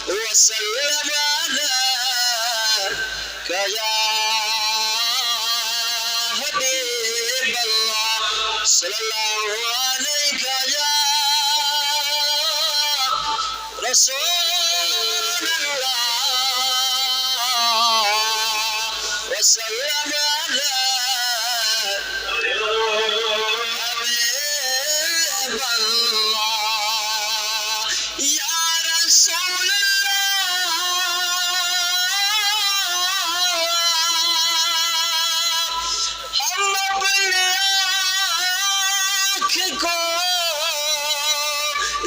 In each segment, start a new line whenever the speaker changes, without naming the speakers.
वसल्लम अलैका या हबीब अल्लाह सल्लल्लाहु अलैका या रसूल अल्लाह वसल्लम अलैका हबीब अल्लाह या रसूल हम अपने आँख को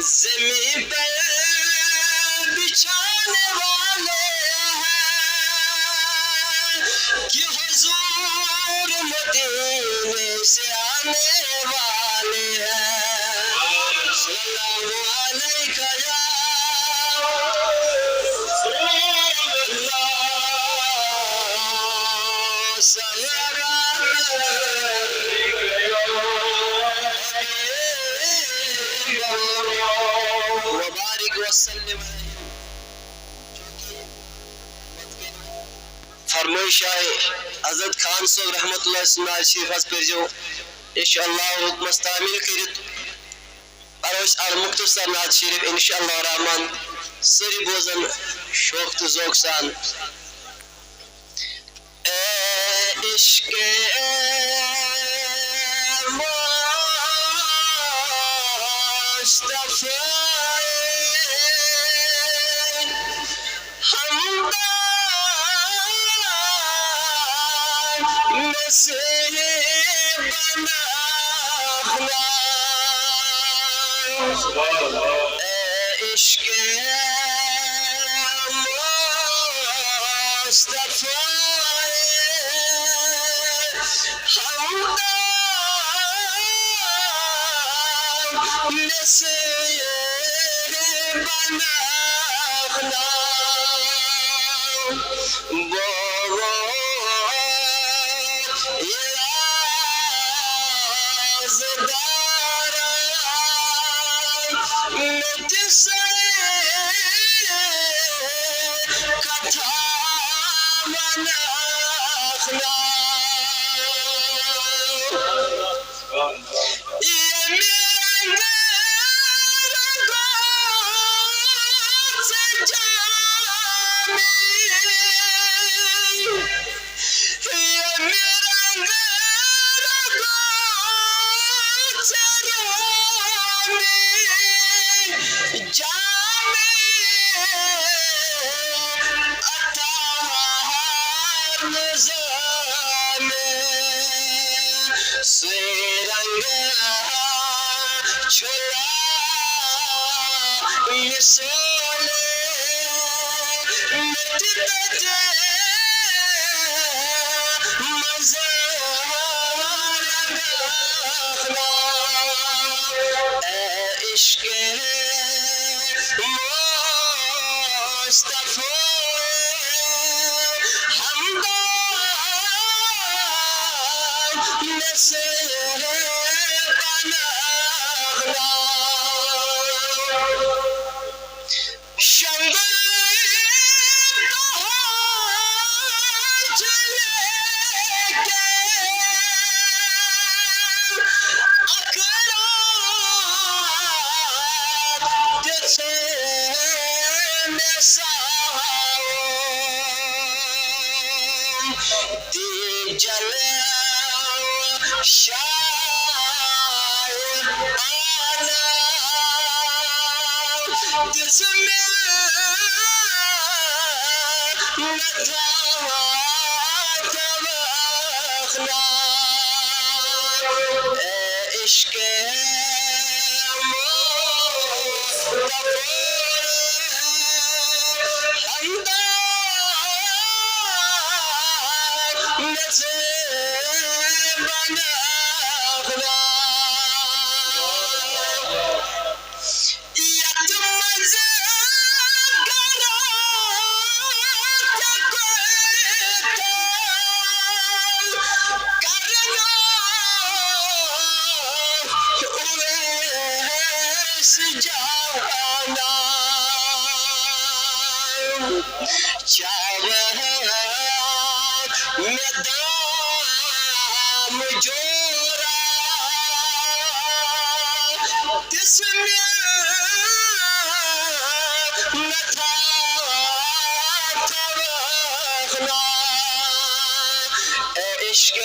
ज़मीन पे बिछाने वाले हैं कि हुजूर मदीने से आने वाले हैं सल्लल्लाहु अलैका या फरमाइश आए हजरत खान साहब रहमतुल्लाह सुन्नात शरीफ पर जो इंशाअल्लाह मुस्तामिल करित अरोस अल मुख्तसर नात शरीफ इंशाअल्लाह रहमान सरी बोजन शौक तो ज़ौक़ सान इश्क़े मुस्तफ़ा हमदम नसीब बना इश्क़े मुस्तफ़ा हमदम नसीब बना इश्क़े मुस्तफ़ा हमदम नसीब बना इश्क़े हमदम नसीब बना दाम जोरा तिसमें नथा तवखना इश्क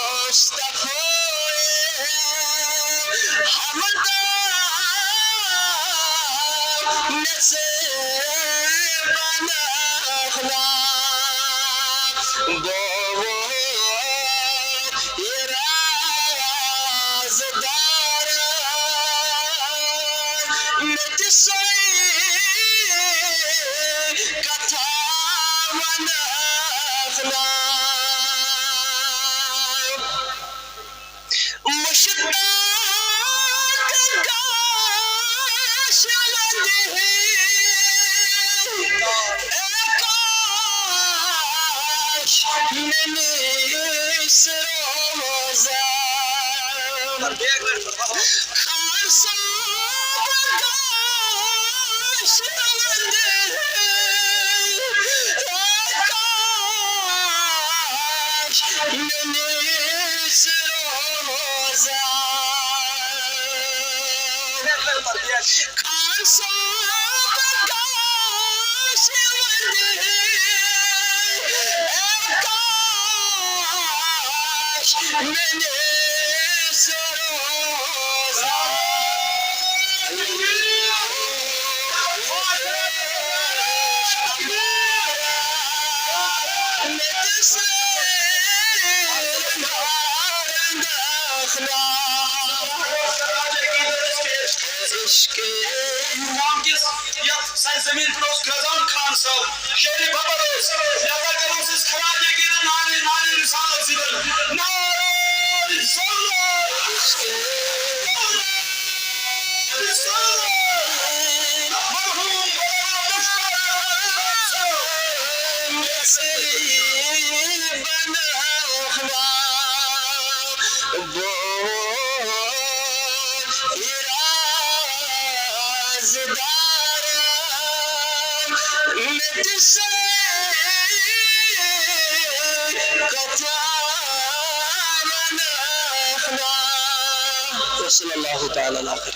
मुस्तफा हमदा नसे बनाखना वो ये राज़दार नजसोई कथा बनाखना मुश्ताक गाश लदे काश मैंने इस रोज़ा खान साहब गाश लदे काश मैंने इस रोज़ा खान साहब गाश लदे काश मैंने इस रोज़ा
सरजमीन पर गजान खान साहब शेर बबरोस लगा करोस इस खराब के नारे नारे रिसालत जिगर नारे
वसल्लल्लाहु तआला अलैहि